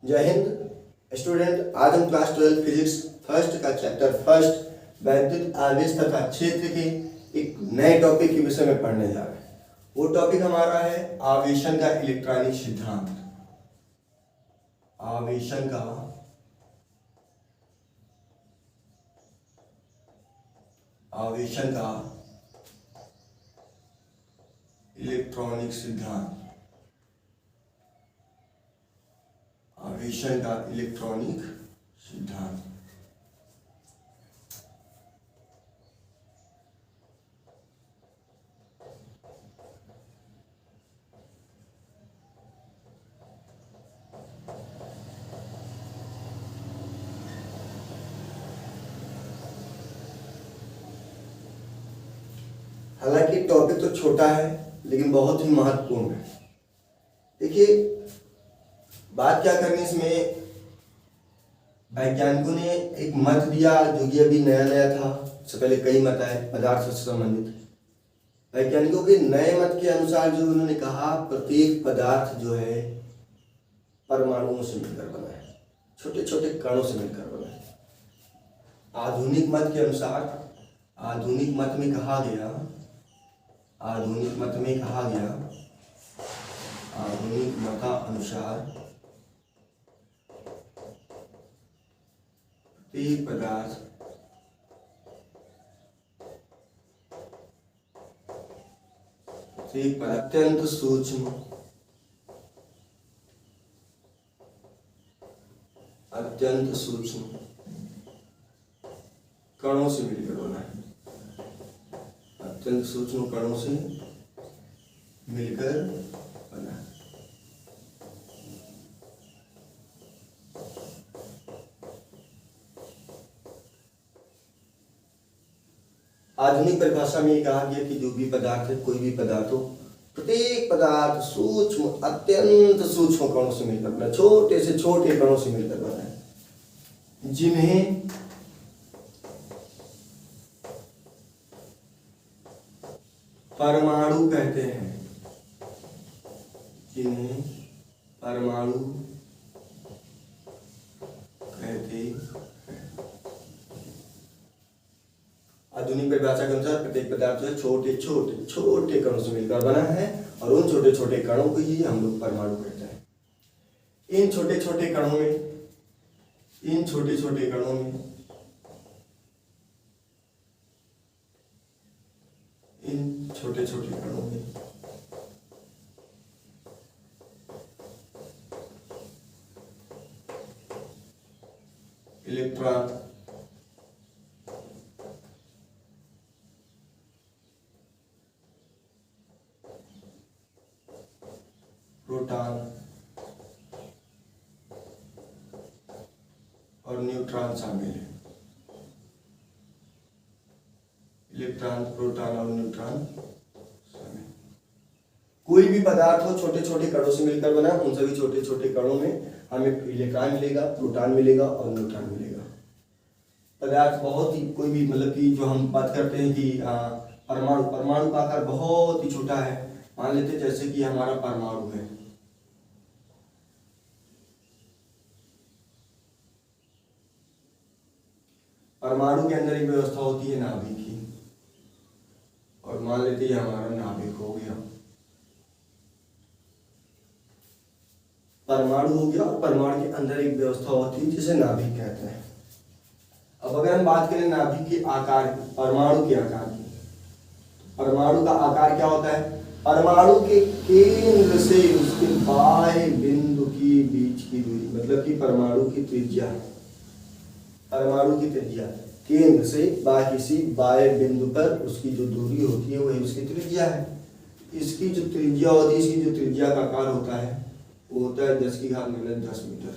जय हिंद स्टूडेंट। आज हम क्लास 12 फिजिक्स फर्स्ट का चैप्टर फर्स्ट वैद्युत आवेश तथा क्षेत्र के एक नए टॉपिक के विषय में पढ़ने जा रहे हैं। वो टॉपिक हमारा है आवेशन का इलेक्ट्रॉनिक सिद्धांत। आवेशन का इलेक्ट्रॉनिक सिद्धांत। आवेशन का इलेक्ट्रॉनिक सिद्धांत। हालांकि टॉपिक तो छोटा है लेकिन बहुत ही महत्वपूर्ण है। देखिए, बात क्या करनी इसमें, वैज्ञानिकों ने एक मत दिया जो कि अभी नया नया था। इससे पहले कई मत आए पदार्थ से संबंधित। वैज्ञानिकों के नए मत के अनुसार जो उन्होंने कहा, प्रत्येक पदार्थ जो है परमाणुओं से मिलकर बना है, छोटे छोटे कणों से मिलकर बना है। आधुनिक मत के अनुसार, आधुनिक मत में कहा गया आधुनिक मतानुसार प्रत्येक पदार्थ अत्यंत सूक्ष्म कणों से मिलकर बना है। अत्यंत सूक्ष्म कणों से मिलकर बना है। आधुनिक परिभाषा में ये कहा गया कि जो भी पदार्थ है, कोई भी पदार्थ हो, प्रत्येक पदार्थ सूक्ष्म अत्यंत सूक्ष्म कणों से मिलकर बना, छोटे से छोटे कणों से मिलकर बना है, जिन्हें परमाणु कहते हैं। आधुनिक परिभाषा के अनुसार प्रत्येक पदार्थ जो है छोटे छोटे कणों से मिलकर बना है, और उन छोटे छोटे कणों को ही हम लोग परमाणु कहते हैं। इन छोटे छोटे कणों में इलेक्ट्रॉन, प्रोटॉन और न्यूट्रॉन शामिल है। इलेक्ट्रॉन, प्रोटॉन और न्यूट्रॉन शामिल। कोई भी पदार्थ हो छोटे छोटे कणों से मिलकर बना, उन सभी छोटे छोटे कणों में हमें इलेक्ट्रॉन मिलेगा, प्रोटॉन मिलेगा और न्यूट्रॉन मिलेगा। पदार्थ बहुत ही, कोई भी मतलब कि जो हम बात करते हैं कि परमाणु का आकार बहुत ही छोटा है। मान लेते जैसे कि हमारा परमाणु है, परमाणु के अंदर एक व्यवस्था होती है नाभिक की, और मान लेते हैं हमारा नाभिक हो गया, परमाणु हो गया, और परमाणु के अंदर एक व्यवस्था होती है जिसे नाभिक कहते हैं। अब अगर हम बात करें नाभिक के आकार की, परमाणु के आकार की, परमाणु का आकार क्या होता है? परमाणु के केंद्र से उसके बाह्य बिंदु की बीच की दूरी, मतलब कि परमाणु की त्रिज्या केंद्र से बाह्य बिंदु पर उसकी जो दूरी होती है वही उसकी त्रिज्या है। इसकी जो त्रिज्या होती है, इसकी जो त्रिज्या का आकार होता है वो होता है 10 की घात माइनस 10 मीटर।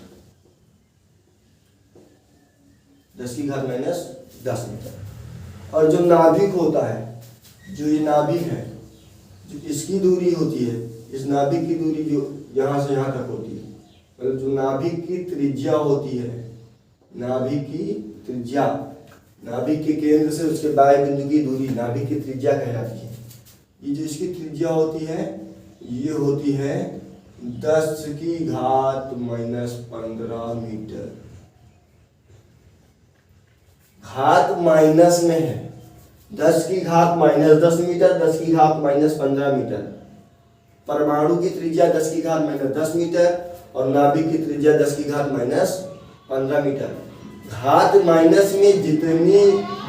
10 की घात माइनस 10 मीटर। और जो नाभिक होता है, जो ये नाभिक है, जो इसकी दूरी होती है, इस नाभिक की दूरी जो यहाँ से यहाँ तक होती है, मतलब जो नाभिक की त्रिज्या होती है, नाभिक के केंद्र से उसके बाह्य बिंदु की दूरी नाभिक की त्रिज्या कहलाती है। ये जो इसकी त्रिज्या होती है ये होती है 10⁻⁻15 मीटर। घात माइनस में है, 10⁻−10 मीटर, 10⁻−15 मीटर। परमाणु की त्रिज्या 10⁻−10 मीटर और नाभिक की त्रिज्या 10⁻−15 मीटर। घात माइनस में जितनी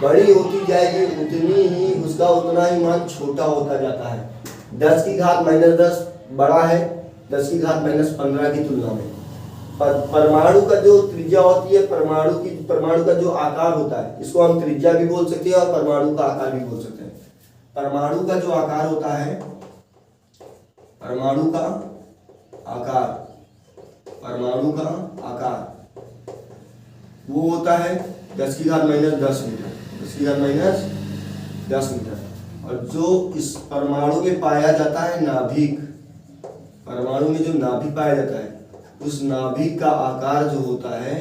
बड़ी होती जाएगी उतनी ही उसका उतना ही मान छोटा होता जाता है। 10⁻−10 बड़ा है 10⁻−15 की तुलना में। परमाणु का जो त्रिज्या होती है, परमाणु का जो आकार होता है, इसको हम त्रिज्या भी बोल सकते हैं और परमाणु का आकार भी बोल सकते हैं। परमाणु का जो आकार होता है, परमाणु का आकार वो होता है 10⁻−10 मीटर, 10⁻−10 मीटर। और जो इस परमाणु में पाया जाता है नाभिक, परमाणु में जो नाभिक पाया जाता है, उस नाभिक का आकार जो होता है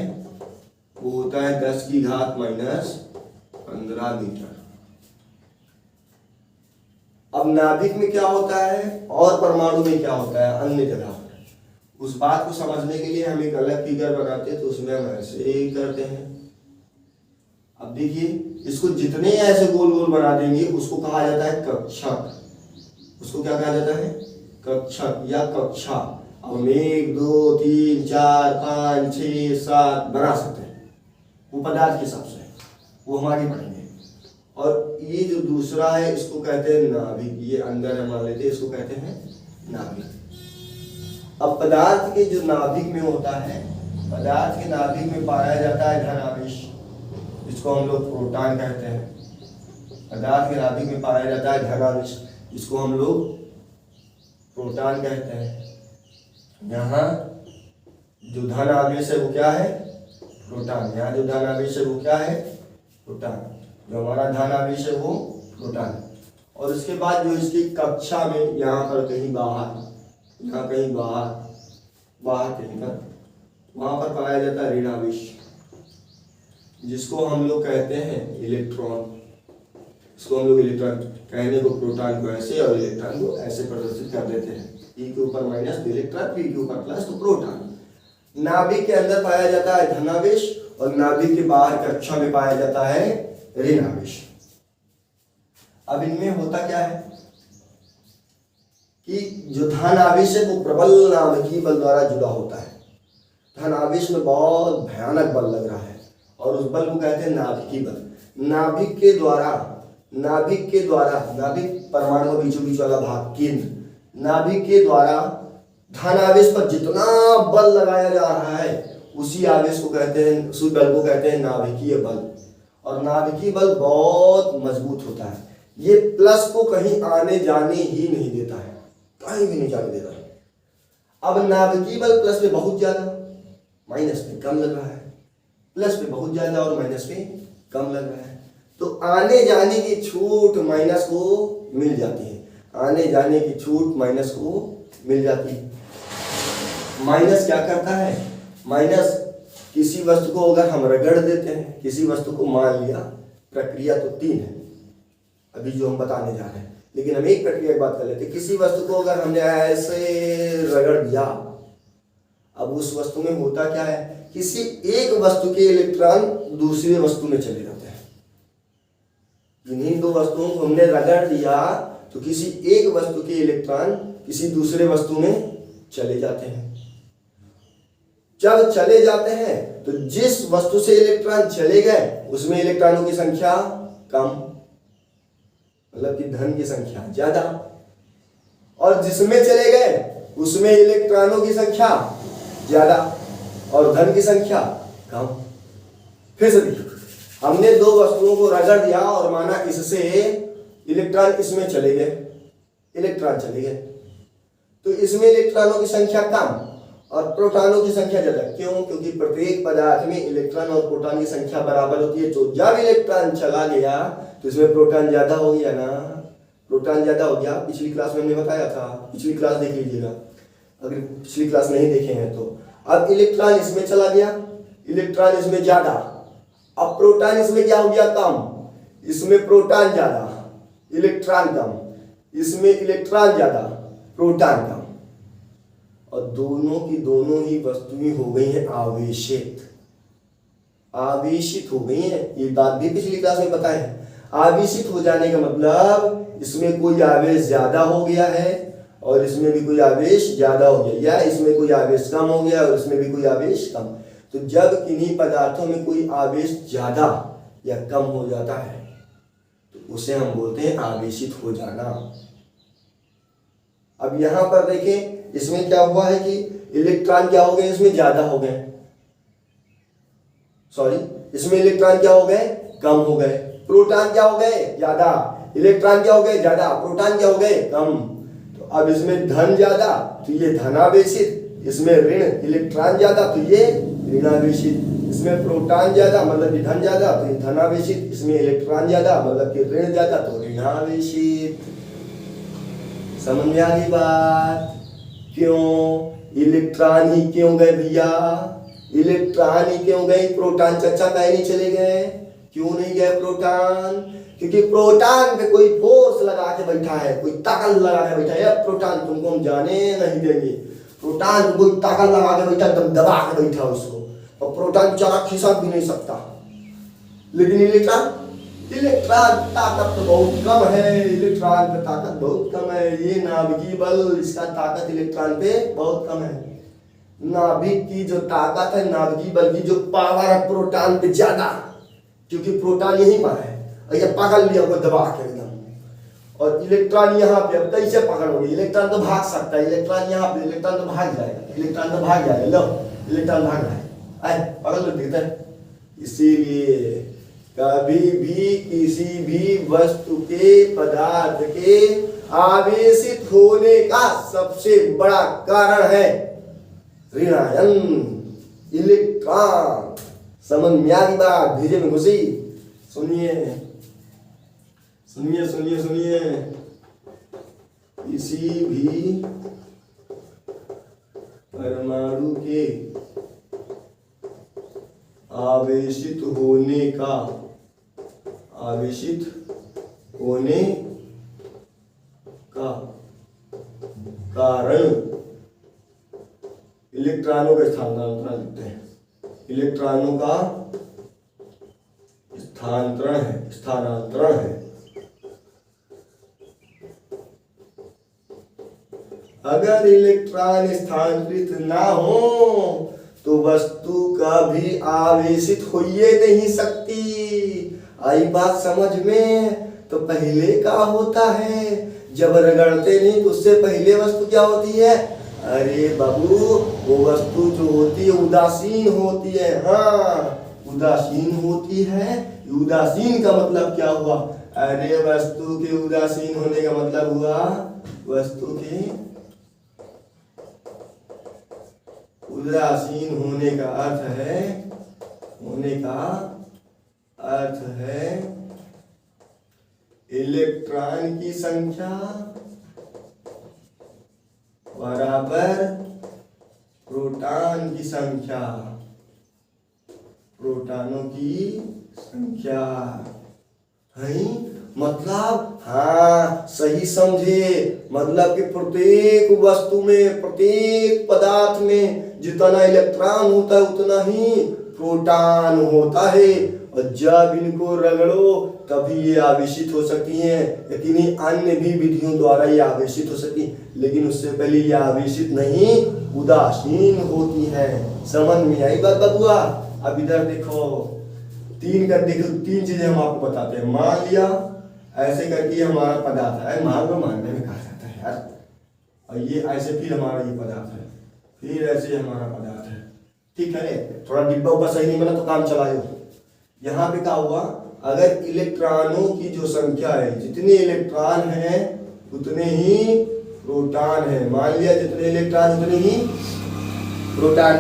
वो होता है 10⁻−15 मीटर। अब नाभिक में क्या होता है और परमाणु में क्या होता है अन्य जगह पर, उस बात को समझने के लिए हम एक अलग फिगर बनाते हैं। तो उसमें हम ऐसे ही करते हैं। अब देखिए, इसको जितने ऐसे गोल गोल बना देंगे उसको कहा जाता है कक्षक। उसको क्या कहा जाता है? कक्षक या कक्षा। अब हम 1 2 3 4 5 6 7 बना सकते हैं, वो पदार्थ के हिसाब से, वो हम आगे पढ़ेंगे। और ये जो दूसरा है इसको कहते हैं नाभिक। ये अंदर है मान लेते हैं, इसको कहते हैं नाभिक। अब पदार्थ के जो नाभिक में होता है, पदार्थ के नाभिक में पाया जाता है धन आवेश, जिसको हम लोग प्रोटॉन कहते हैं। पदार्थ के नाभिक में पाया जाता है धन आवेश, जिसको हम लोग प्रोटॉन कहते हैं। यहाँ जो धन आवेश है वो क्या है? प्रोटॉन। यहाँ जो धन आवेश है वो क्या है? प्रोटॉन। जो हमारा धन आवेश है वो प्रोटॉन। और उसके बाद जो इसकी कक्षा में यहाँ पर कहीं बाहर, यहाँ कहीं बाहर कहीं पर, वहाँ पर पाया जाता है ऋण आवेश, जिसको हम लोग कहते हैं इलेक्ट्रॉन। इसको हम लोग इलेक्ट्रॉन कहने को, प्रोटॉन को ऐसे और इलेक्ट्रॉन को ऐसे प्रदर्शित कर देते हैं। E के ऊपर माइनस तो इलेक्ट्रॉन, P के ऊपर प्लस तो प्रोटॉन। नाभिक के अंदर पाया जाता है धनावेश और नाभिक के बाहर कक्षा में पाया जाता है ऋण आवेश। अब इनमें होता क्या है कि जो धन आवेश है वो प्रबल नाभिकीय बल द्वारा जुड़ा होता है। धन आवेश में बहुत भयानक बल लग रहा है और उस बल को कहते हैं नाभिकीय बल। नाभिक के द्वारा नाभिक परमाणु का बीचों बीच वाला भाग, केंद्र, नाभिक के द्वारा धन आवेश पर जितना बल लगाया जा रहा है उसी आवेश को कहते हैं, उसी बल को कहते हैं नाभिकीय बल। और नाभिकीय बल बहुत मजबूत होता है। ये प्लस को कहीं आने जाने ही नहीं देता है, कहीं भी नहीं जाने देता है। अब नाभिकीय बल प्लस पे बहुत ज्यादा, माइनस पे कम लग रहा है, प्लस पे बहुत ज्यादा और माइनस पे कम लग रहा है। तो आने जाने की छूट माइनस को मिल जाती है, आने जाने की छूट माइनस को मिल जाती है। माइनस क्या करता है? माइनस किसी वस्तु को अगर हम रगड़ देते हैं, किसी वस्तु को, मान लिया, प्रक्रिया तो 3 है अभी जो हम बताने जा रहे हैं, लेकिन हम एक प्रक्रिया की बात कर लेते हैं। किसी वस्तु को अगर हमने ऐसे रगड़ दिया, अब उस वस्तु में होता क्या है? किसी एक वस्तु के इलेक्ट्रॉन दूसरी वस्तु में चले जाते हैं। इन्हीं 2 वस्तुओं को हमने रगड़ दिया तो किसी एक वस्तु के इलेक्ट्रॉन किसी दूसरे वस्तु में चले जाते हैं। जब चले जाते हैं तो जिस वस्तु से इलेक्ट्रॉन चले गए उसमें इलेक्ट्रॉनों की संख्या कम, मतलब कि धन की संख्या ज्यादा, और जिसमें चले गए उसमें इलेक्ट्रॉनों की संख्या ज्यादा और धन की संख्या कम। फिर से देखिए, हमने 2 वस्तुओं को रगड़ दिया और माना इससे इलेक्ट्रॉन इसमें चले गए, इलेक्ट्रॉन चले गए, तो इसमें इलेक्ट्रॉनों की संख्या कम और प्रोटॉनों की संख्या ज्यादा। क्यों? क्योंकि प्रत्येक पदार्थ में इलेक्ट्रॉन और प्रोटॉन की संख्या बराबर होती है। तो जब इलेक्ट्रॉन चला गया तो इसमें प्रोटॉन ज्यादा हो गया ना, प्रोटॉन ज्यादा हो गया। पिछली क्लास में हमने बताया था, पिछली क्लास देख लीजिएगा अगर पिछली क्लास नहीं देखे हैं तो। अब इलेक्ट्रॉन इसमें चला गया, इलेक्ट्रॉन इसमें ज्यादा, अब प्रोटॉन इसमें क्या हो गया? कम। इसमें प्रोटॉन ज्यादा, इलेक्ट्रॉन कम, इसमें इलेक्ट्रॉन ज्यादा, प्रोटॉन कम। और दोनों की दोनों ही वस्तुएं हो गई हैं आवेशित, आवेशित हो गई हैं। ये बात भी पिछली क्लास में बताए हैं। आवेशित हो जाने का मतलब इसमें कोई आवेश ज्यादा हो गया है और इसमें भी कोई आवेश ज्यादा हो गया, या इसमें कोई आवेश कम हो गया और इसमें भी कोई आवेश कम। तो जब किन्हीं पदार्थों में कोई आवेश ज्यादा या कम हो जाता है तो उसे हम बोलते हैं आवेशित हो जाना। अब यहां पर देखें, इसमें क्या हुआ है कि इलेक्ट्रॉन क्या हो गए, इसमें ज्यादा हो गए, सॉरी इसमें इलेक्ट्रॉन क्या हो गए, कम हो गए। प्रोटॉन क्या हो गए, ज्यादा। इलेक्ट्रॉन क्या हो गए, ज्यादा। प्रोटॉन क्या हो गए, कम। तो अब इसमें धन ज्यादा तो ये धनावेशित, इसमें ऋण इलेक्ट्रॉन ज्यादा तो ये ऋणावेशित। इसमें प्रोटॉन ज्यादा मतलब कि धन ज्यादा तो ये धनावेशित, इसमें इलेक्ट्रॉन ज्यादा मतलब कि ऋण ज्यादा तो ऋणावेशित। समझ में आ गई बात? क्यों इलेक्ट्रॉन ही क्यों गए भैया, इलेक्ट्रॉन ही क्यों गए, प्रोटॉन चर्चा काहे नहीं चले गए, क्यों नहीं गए प्रोटॉन? क्योंकि प्रोटॉन पे कोई फोर्स लगा के बैठा है, कोई ताकत लगा के बैठा है। प्रोटॉन तुमको हम जाने नहीं देंगे, प्रोटॉन कोई ताकत लगा के बैठा, एकदम दबा के बैठा उसको, और प्रोटॉन बेचारा खिसक भी नहीं सकता। लेकिन इलेक्ट्रॉन, इलेक्ट्रॉन ताकत तो बहुत कम है, इलेक्ट्रॉन पे ताकत बहुत कम है। ये नाभिकीय बल, इसका ताकत इलेक्ट्रॉन पे बहुत कम है। नाभिक की जो ताकत है, नाभिकीय बल की जो पावर है, प्रोटॉन पे ज्यादा, क्योंकि प्रोटॉन यहीं पर है और ये पकड़ लिया को दबा के एकदम। और इलेक्ट्रॉन यहाँ पे, अब कैसे पकड़ होगी, इलेक्ट्रॉन तो भाग सकता है, इलेक्ट्रॉन यहाँ पे, इलेक्ट्रॉन तो भाग जाएगा, इलेक्ट्रॉन तो भाग जाएगा। लो इलेक्ट्रॉन भाग रहा है, आए पकड़ लो, दिखता है। इसीलिए कभी भी किसी भी वस्तु के, पदार्थ के आवेशित होने का सबसे बड़ा कारण है ऋणायन, इलेक्ट्रॉन। समझ में आ गई बात? भेजे में घुसी? सुनिए सुनिए सुनिए सुनिए, किसी भी परमाणु के आवेशित होने का, आवेशित होने का कारण इलेक्ट्रॉनों का स्थानांतरण लिखते हैं, इलेक्ट्रॉनों का स्थानांतरण है, स्थानांतरण है। अगर इलेक्ट्रॉन स्थानांतरित ना हो तो वस्तु कभी आवेशित हो ही नहीं सकती। आई बात समझ में? तो पहले क्या होता है, जब रगड़ते नहीं तो उससे पहले वस्तु क्या होती है? अरे बाबू, वो वस्तु जो होती है उदासीन होती है। हाँ, उदासीन होती है। उदासीन का मतलब क्या हुआ? अरे वस्तु के उदासीन होने का मतलब हुआ, वस्तु के उदासीन होने का अर्थ है, होने का अर्थ है इलेक्ट्रॉन की संख्या बराबर प्रोटॉन की संख्या, प्रोटॉनों की संख्या है। मतलब हाँ, सही समझे, मतलब कि प्रत्येक वस्तु में, प्रत्येक पदार्थ में जितना इलेक्ट्रॉन होता है उतना ही प्रोटॉन होता है। और जब इनको रगड़ो तभी ये आवेशित हो सकती हैं, या किन्हीं अन्य भी विधियों द्वारा ये आवेशित हो सकती है, लेकिन उससे पहले ये आवेशित नहीं, उदासीन होती है। समझ में आई बात बबुआ? अब इधर देखो, देखो तीन चीजें हम आपको बताते हैं। मान लिया ऐसे करके हमारा पदार्थ है, मान लो, मानने में कहा जाता है यार, और ये ऐसे फिर हमारा ये पदार्थ है, फिर ऐसे हमारा पदार्थ है। ठीक है, थोड़ा डिब्बा ऊपर सही नहीं बना तो काम चलाओ। यहाँ पे क्या हुआ, अगर इलेक्ट्रॉनों की जो संख्या है, जितने इलेक्ट्रॉन हैं उतने ही प्रोटॉन है। मान लिया जितने इलेक्ट्रॉन उतने ही प्रोटॉन।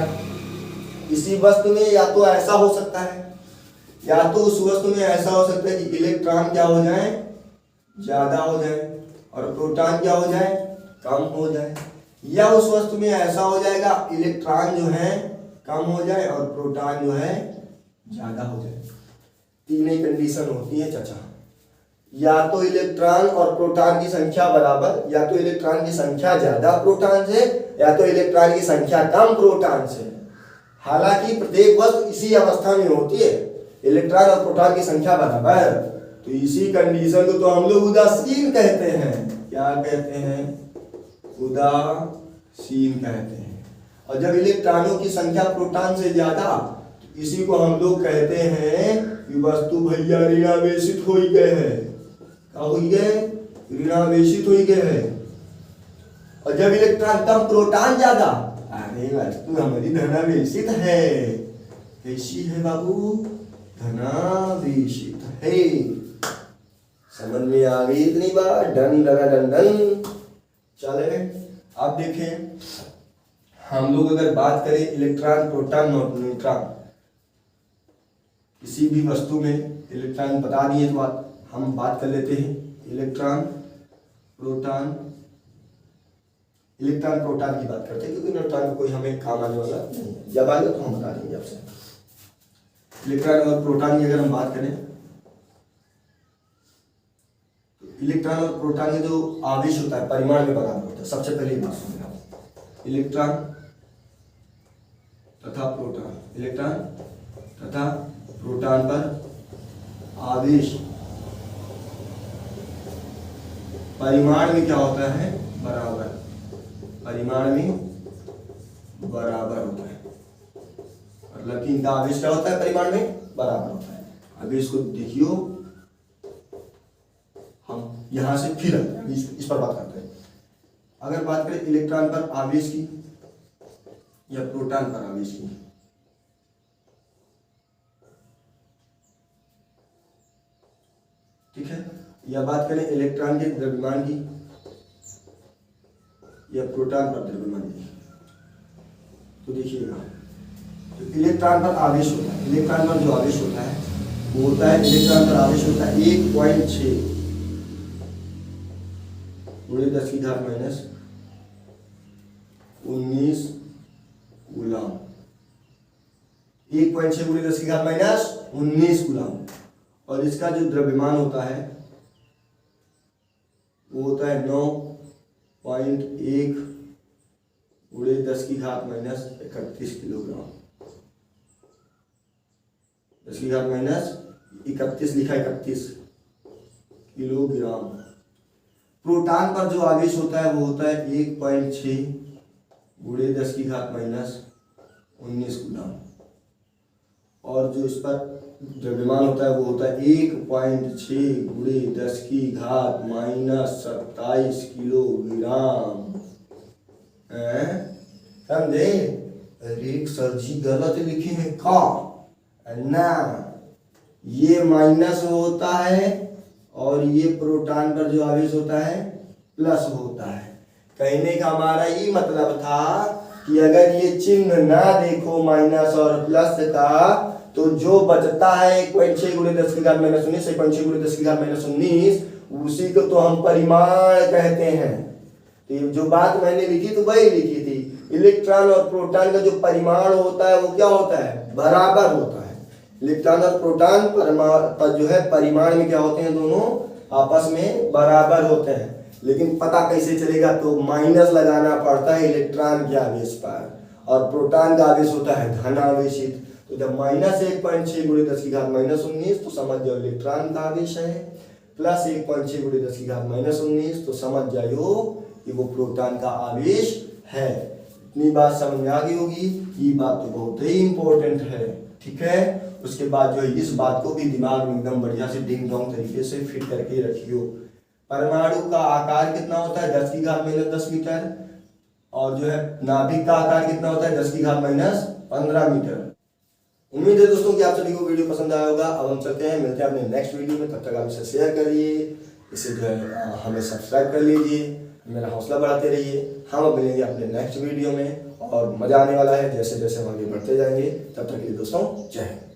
इसी वस्तु में या तो ऐसा हो सकता है, या तो उस वस्तु में ऐसा हो सकता है कि इलेक्ट्रॉन क्या हो जाए, ज्यादा हो जाए, और प्रोटॉन क्या हो जाए, कम हो जाए। या उस वस्तु में ऐसा हो जाएगा, इलेक्ट्रॉन जो है कम हो जाए और प्रोटॉन जो है ज्यादा हो जाए। तीन ही कंडीशन होती है चाचा। या तो इलेक्ट्रॉन और प्रोटॉन की संख्या बराबर, या तो इलेक्ट्रॉन की संख्या ज्यादा प्रोटॉन से, या तो इलेक्ट्रॉन की संख्या कम प्रोटॉन से। हालांकि प्रत्येक वस्तु इसी अवस्था में होती है, इलेक्ट्रॉन और प्रोटॉन की संख्या बराबर। तो इसी कंडीशन को तो हम लोग उदासीन कहते हैं। क्या कहते हैं? उदासीन कहते हैं। और जब इलेक्ट्रॉनों की संख्या प्रोटॉन से ज्यादा, तो इसी को हम लोग कहते हैं कि वस्तु भैया ऋणावेशित हो गए हैं। क्या हो गए? ऋणावेशित हो गए हैं। और जब इलेक्ट्रॉन कम प्रोटॉन ज्यादा, अरे वस्तु हमारी धनावेशित है। कैसी है बाबू? धनावेशित है। समझ में आ गई इतनी बात? Done done done done. चले अब देखें, हम लोग अगर बात करें इलेक्ट्रॉन, प्रोटॉन और न्यूट्रॉन, किसी भी वस्तु में इलेक्ट्रॉन बता दिए तो हम बात कर लेते हैं इलेक्ट्रॉन प्रोटॉन। इलेक्ट्रॉन प्रोटॉन की बात करते हैं क्योंकि न्यूट्रॉन को कोई हमें काम आने वाला नहीं है। जब आएगा तो हम बता देंगे आपसे। इलेक्ट्रॉन और प्रोटॉन की अगर हम बात करें, तो इलेक्ट्रॉन और प्रोटॉन का जो आवेश होता है परिमाण में बराबर होता है। सबसे पहले बात सुनिए आप, इलेक्ट्रॉन तथा प्रोटॉन, इलेक्ट्रॉन तथा प्रोटॉन पर आवेश परिमाण में क्या होता है? बराबर। परिमाण में बराबर होता है, मतलब कि इनका आवेश क्या होता है? परिमाण में बराबर होता है। अभी इसको देखियो, हम यहां से फिर इस पर बात करते हैं। अगर बात करें इलेक्ट्रॉन पर आवेश की या प्रोटॉन पर आवेश की, ठीक है, या बात करें इलेक्ट्रॉन के द्रव्यमान की या प्रोटॉन पर द्रव्यमान की, तो देखिएगा, तो इलेक्ट्रॉन पर आवेश होता है, इलेक्ट्रॉन पर जो आवेश होता है वो होता है, इलेक्ट्रॉन पर आवेश होता है 1.6 गुणे 10 की घात माइनस 19 कूलम। 1.6 गुणे 10 की घात माइनस 19 कूलम। और इसका जो द्रव्यमान होता है वो होता है 9.1 गुणे 10 की घात माइनस 31 किलोग्राम। 10 की घात माइनस 31 लिखा, 31 किलोग्राम। प्रोटॉन पर जो आवेश होता है वो होता है 1.6 गुणे 10 की घात माइनस 19 कूलम। और जो इस पर द्रव्यमान होता है वो होता है 1.6 गुणे 10 की घात माइनस 27 किलोग्राम। समझे? अरे सर जी गलत लिखे हैं का ना, ये माइनस होता है और ये प्रोटॉन पर जो आवेश होता है प्लस होता है। कहने का हमारा ये मतलब था कि अगर ये चिन्ह ना देखो माइनस और प्लस का, तो जो बचता है 1.6 गुणे 10 की घात माइनस 19, 1.6 गुणे 10 की घात माइनस 19, उसी को तो हम परिमाण कहते हैं। तो जो बात मैंने लिखी तो वही लिखी थी, इलेक्ट्रॉन और प्रोटॉन का जो परिमाण होता है वो क्या होता है? बराबर होता है। इलेक्ट्रॉन और प्रोटॉन पर जो है परिमाण में क्या होते हैं? दोनों आपस में बराबर होते हैं। लेकिन पता कैसे चलेगा? तो माइनस लगाना पड़ता है इलेक्ट्रॉन के आवेश पर, और प्रोटॉन का आवेश होता है धनावेशित। तो जब माइनस 1.6 गुणे 10 की घात माइनस 19 तो समझ जाओ इलेक्ट्रॉन का आवेश है, प्लस 1.6 गुणे 10 की घात माइनस 19 तो समझ जाओ कि वो प्रोटॉन का आवेश है। इतनी बात समझ में आ गई होगी। ये बात तो बहुत ही इंपॉर्टेंट है, ठीक है। उसके बाद जो है इस बात को भी दिमाग में एकदम बढ़िया से डिंग डोंग तरीके से फिट करके रखियो। परमाणु का आकार कितना होता है? 10 की घात माइनस 10 मीटर। और जो है नाभिक का आकार कितना होता है? 10 की घात माइनस 15 मीटर। उम्मीद है दोस्तों कि आप सभी को वीडियो पसंद आया होगा। अब हम चलते हैं, मिलते हैं अपने नेक्स्ट वीडियो में। तब तक आप इसे शेयर करिए, इसे जो है हमें सब्सक्राइब कर लीजिए, मेरा हौसला बढ़ाते रहिए। हम अब मिलेंगे अपने नेक्स्ट वीडियो में और मजा आने वाला है जैसे जैसे हम आगे बढ़ते जाएंगे। तब तक के लिए दोस्तों जय हिंद।